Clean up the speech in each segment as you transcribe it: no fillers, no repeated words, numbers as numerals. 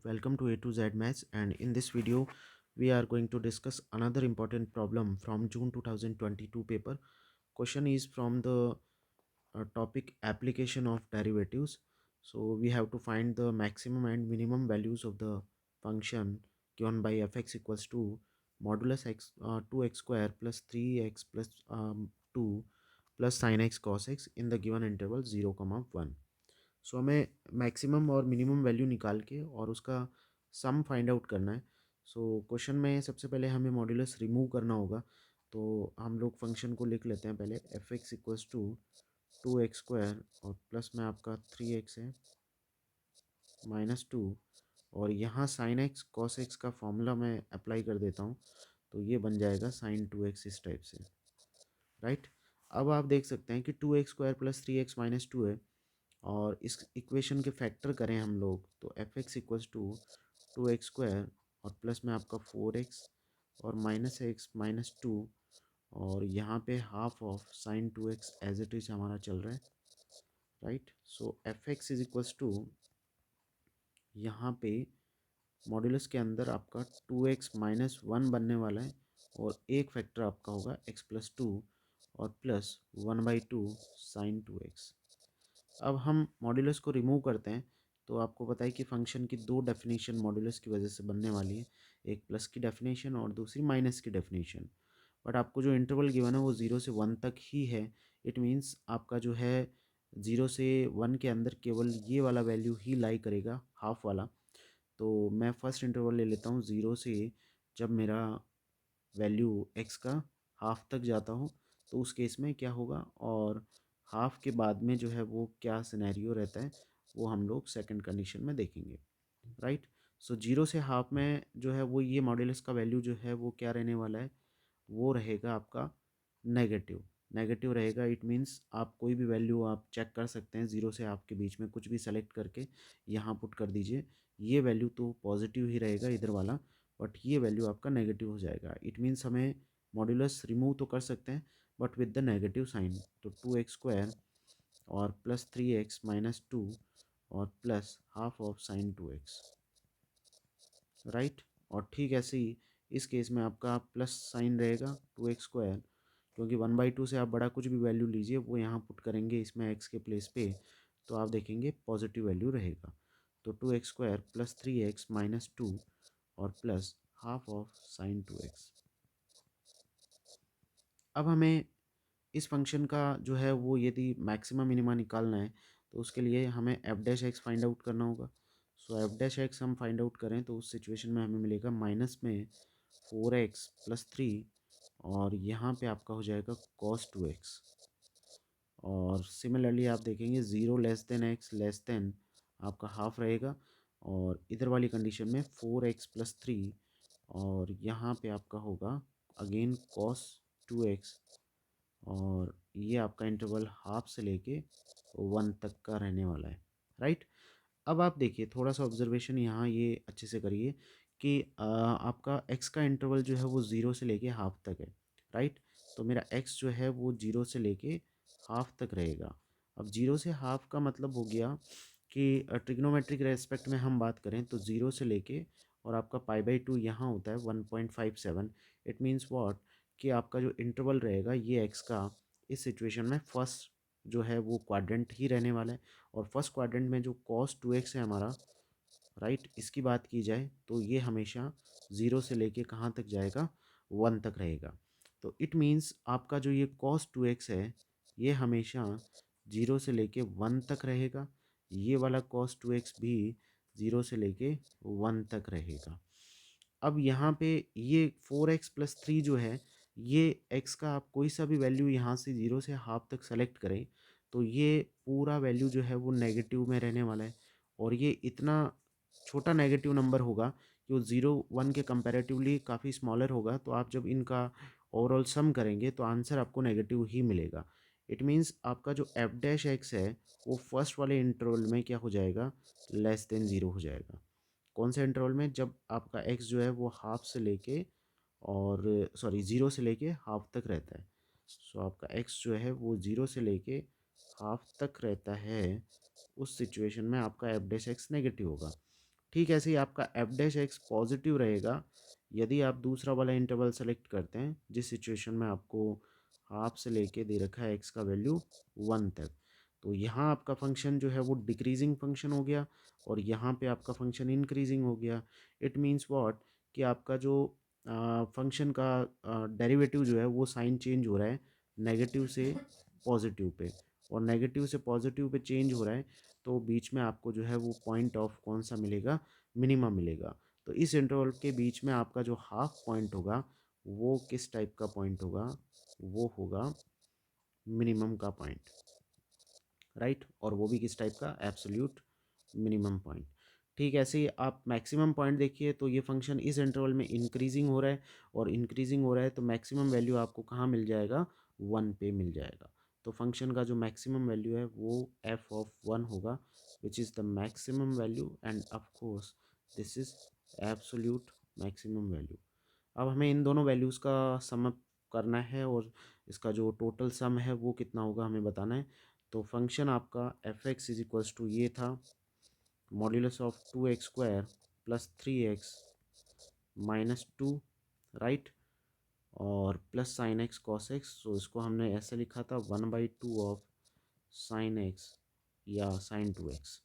welcome to A to Z Maths, and in this video we are going to discuss another important problem from June 2022 paper. Question is from the topic application of derivatives. So we have to find the maximum and minimum values of the function given by fx equals to modulus x 2x square plus 3x plus 2 plus sin x cos x in the given interval 0, 1. सो हमें maximum और minimum value निकाल के और उसका sum find out करना है। So question में सबसे पहले हमें मॉड्यूलस रिमूव करना होगा। तो हम लोग फंक्शन को लिख लेते हैं पहले f x equals to 2x square और प्लस में आपका 3x है -2 और यहाँ साइन एक्स कॉस एक्स का फॉर्मूला मैं अप्लाई कर देता हूँ। तो ये बन जाएगा साइन 2x इस टाइप से, राइट। अब आप देख सकते हैं कि 2x स्क्वायर प्लस 3x -2 है और इस इक्वेशन के फैक्टर करें हम लोग तो f x equals to 2x square और प्लस में आपका 4x और -x -2 और यहाँ पे half of sine 2x as it is हमारा चल रहा है, right. So f x is equals to यहाँ पे मॉड्यूलस के अंदर आपका 2x-1 बनने वाला है और एक फैक्टर आपका होगा x+2 और प्लस 1/2 साइन 2x। अब हम मॉड्यूलस को रिमूव करते हैं तो आपको पता है कि फंक्शन की दो डेफिनेशन मॉड्यूलस की वजह से बनने वाली है, एक प्लस की डेफिनेशन और दूसरी माइनस की डेफिनेशन। बट आपको जो इंटरवल गिवन है वो 0 से 1 तक ही है। इट मीन्स आपका जो है 0 से 1 के अंदर केवल ये वाला वैल्यू ही लाई करेगा, हाफ वाला। तो मैं फर्स्ट इंटरवल ले लेता हूँ 0 से जब मेरा वैल्यू x का हाफ तक जाता हो तो उस केस में क्या होगा, और हाफ के बाद में जो है वो क्या सिनेरियो रहता है वो हम लोग सेकंड कंडीशन में देखेंगे, राइट। सो 0 से हाफ में जो है वो ये मॉड्यूलस का वैल्यू जो है वो क्या रहने वाला है, वो रहेगा आपका नेगेटिव। नेगेटिव रहेगा, इट मीन्स आप कोई भी वैल्यू आप चेक कर सकते हैं 0 से हाफ के बीच में कुछ भी सेलेक्ट करके यहाँ पुट कर दीजिए। ये वैल्यू तो पॉजिटिव ही रहेगा इधर वाला, बट ये वैल्यू आपका नेगेटिव हो जाएगा। इट मीन्स हमें मॉड्यूलस रिमूव तो कर सकते हैं but with the negative sign. तो 2x स्क्वायर और प्लस 3x-2 और plus half of sine 2x, right. और ठीक ऐसे ही इस केस में आपका प्लस साइन रहेगा 2x स्क्वायर, क्योंकि 1/2 से आप बड़ा कुछ भी वैल्यू लीजिए वो यहाँ पुट करेंगे इसमें x के प्लेस पे तो आप देखेंगे पॉजिटिव वैल्यू रहेगा। तो 2x स्क्वायर प्लस 3x-2 और plus half of sine 2x। अब हमें इस फंक्शन का जो है वो यदि मैक्सिमम मिनिमा निकालना है तो उसके लिए हमें F dash x find out करना होगा। सो एफ डैश एक्स हम फाइंड आउट करें तो उस सिचुएशन में हमें मिलेगा माइनस में 4x+3 और यहाँ पे आपका हो जाएगा cos 2x। और सिमिलरली आप देखेंगे 0 < x आपका हाफ रहेगा और इधर वाली कंडीशन में 4x+3 और यहाँ पे आपका होगा अगेन cos 2x और ये आपका इंटरवल हाफ से लेके 1 तक का रहने वाला है, राइट। अब आप देखिए थोड़ा सा ऑब्जर्वेशन यहाँ ये अच्छे से करिए कि आपका x का इंटरवल जो है वो 0 से लेके हाफ तक है, राइट। तो मेरा x जो है वो 0 से लेके हाफ तक रहेगा। अब 0 से हाफ का मतलब हो गया कि ट्रिग्नोमेट्रिक रेस्पेक्ट में हम बात करें तो 0 से लेके और आपका π/2 यहाँ होता है 1.57। इट मीन्स व्हाट कि आपका जो इंटरवल रहेगा ये x का इस सिचुएशन में फर्स्ट जो है वो क्वाड्रेंट ही रहने वाला है। और फर्स्ट क्वाड्रेंट में जो cos 2x है हमारा, राइट, इसकी बात की जाए तो ये हमेशा 0 से लेके कहाँ तक जाएगा, 1 तक रहेगा। तो इट मीन्स आपका जो ये cos 2x है ये हमेशा 0 से लेके 1 तक रहेगा। ये वाला cos 2x भी 0 से लेके 1 तक रहेगा। अब यहाँ पे ये 4x+3 जो है ये x का आप कोई सा भी वैल्यू यहाँ से 0 से हाफ तक सेलेक्ट करें तो ये पूरा वैल्यू जो है वो नेगेटिव में रहने वाला है। और ये इतना छोटा नेगेटिव नंबर होगा कि वो 0 1 के कंपैरेटिवली काफ़ी स्मॉलर होगा। तो आप जब इनका ओवरऑल सम करेंगे तो आंसर आपको नेगेटिव ही मिलेगा। इट मीन्स आपका जो एफ डैश एक्स है वो फर्स्ट वाले इंटरवल में क्या हो जाएगा, <<0 हो जाएगा। कौन से इंटरवल में, जब आपका एक्स जो है वो हाफ से लेके और सॉरी 0 से लेके हाफ तक रहता है। सो आपका एक्स जो है वो 0 से लेके हाफ तक रहता है, उस सिचुएशन में आपका एफ डैश एक्स नेगेटिव होगा। ठीक ऐसे ही आपका एफ डैश एक्स पॉजिटिव रहेगा यदि आप दूसरा वाला इंटरवल सेलेक्ट करते हैं, जिस सिचुएशन में आपको हाफ से लेके दे रखा है एक्स का वैल्यू 1 तक। तो यहाँ आपका फंक्शन जो है वो डिक्रीजिंग फंक्शन हो गया और यहाँ पे आपका फंक्शन इंक्रीजिंग हो गया। इट मीन्स व्हाट, कि आपका जो फंक्शन का डेरिवेटिव जो है वो साइन चेंज हो रहा है नेगेटिव से पॉजिटिव पे, और नेगेटिव से पॉजिटिव पे चेंज हो रहा है, तो बीच में आपको जो है वो पॉइंट ऑफ कौन सा मिलेगा, मिनिमम मिलेगा। तो इस इंटरवल के बीच में आपका जो हाफ पॉइंट होगा वो किस टाइप का पॉइंट होगा, वो होगा मिनिमम का पॉइंट, राइट। और वो भी किस टाइप का, एब्सोल्यूट मिनिमम पॉइंट। ठीक ऐसे ही आप मैक्सिमम पॉइंट देखिए, तो ये फंक्शन इस इंटरवल में इंक्रीजिंग हो रहा है और इंक्रीजिंग हो रहा है, तो मैक्सिमम वैल्यू आपको कहाँ मिल जाएगा, 1 पे मिल जाएगा। तो फंक्शन का जो मैक्सिमम वैल्यू है वो एफ ऑफ 1 होगा, which is the maximum value, end of course this is absolute maximum value. अब हमें इन दोनों वैल्यूज़ का सम अप करना है और इसका जो टोटल सम है वो कितना होगा हमें बताना है। तो फंक्शन आपका F x is equals to ये था modulus of 2x² plus 3x minus 2, right, और plus sine x cos X. तो इसको हमने ऐसे लिखा था 1/2 ऑफ साइन एक्स या साइन 2x।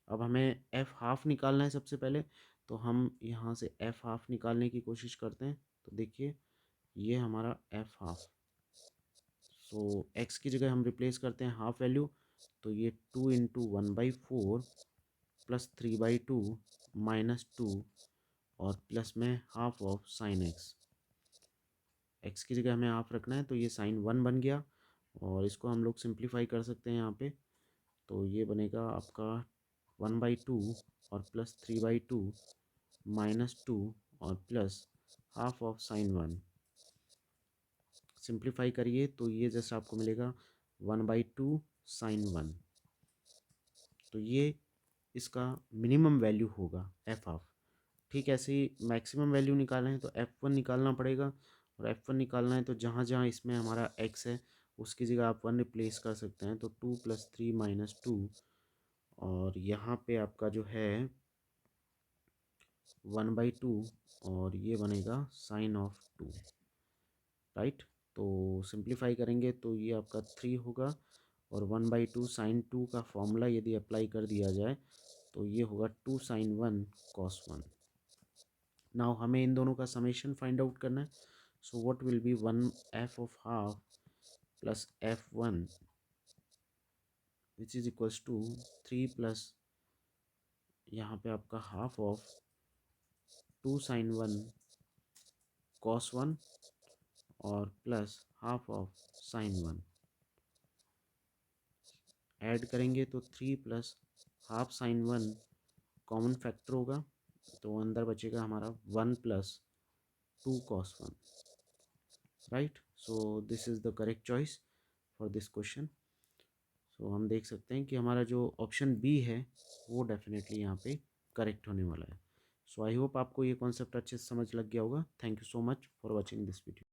अब हमें एफ हाफ निकालना है सबसे पहले, तो हम यहाँ से एफ हाफ निकालने की कोशिश करते हैं। तो देखिए ये हमारा एफ हाफ, सो एक्स की जगह हम रिप्लेस करते हैं हाफ वैल्यू, तो ये 2 × 1/4 प्लस 3/2 माइनस 2 और प्लस में half of sine x. X की जगह हमें हाफ रखना है, तो ये साइन 1 बन गया और इसको हम लोग सिंप्लीफाई कर सकते हैं यहाँ पे। तो ये बनेगा आपका 1/2 और प्लस 3/2 माइनस 2 और plus half of sine 1। Simplify करिए तो ये जैसे आपको मिलेगा 1/2 साइन 1। तो ये इसका मिनिमम वैल्यू होगा एफ ऑफ। ठीक ऐसे ही मैक्सिमम वैल्यू निकालना है तो F1 निकालना पड़ेगा, और F1 निकालना है तो जहाँ जहाँ इसमें हमारा x है उसकी जगह आप 1 रिप्लेस कर सकते हैं, तो 2 + 3 - 2, और यहाँ पे आपका जो है 1/2 और ये बनेगा साइन ऑफ 2, राइट। तो सिंप्लीफाई करेंगे तो ये आपका 3 होगा, और 1/2 साइन 2 का फॉर्मूला यदि अप्लाई कर दिया जाए तो ये होगा 2 साइन 1 कॉस 1। नाउ हमें इन दोनों का समेशन फाइंड आउट करना है। So what will be 1 f of half plus F1 which is equals to 3 plus यहाँ पे आपका हाफ ऑफ 2 साइन 1 कॉस 1 और plus half of sine 1। Add करेंगे तो 3 plus half sine 1 common factor होगा, तो अंदर बचेगा हमारा 1 plus 2 cos 1, right. So this is the correct choice for this question. So हम देख सकते हैं कि हमारा जो ऑप्शन बी है वो डेफिनेटली यहाँ पे करेक्ट होने वाला है। सो आई होप आपको ये कॉन्सेप्ट अच्छे से समझ लग गया होगा। Thank you so much for watching this video.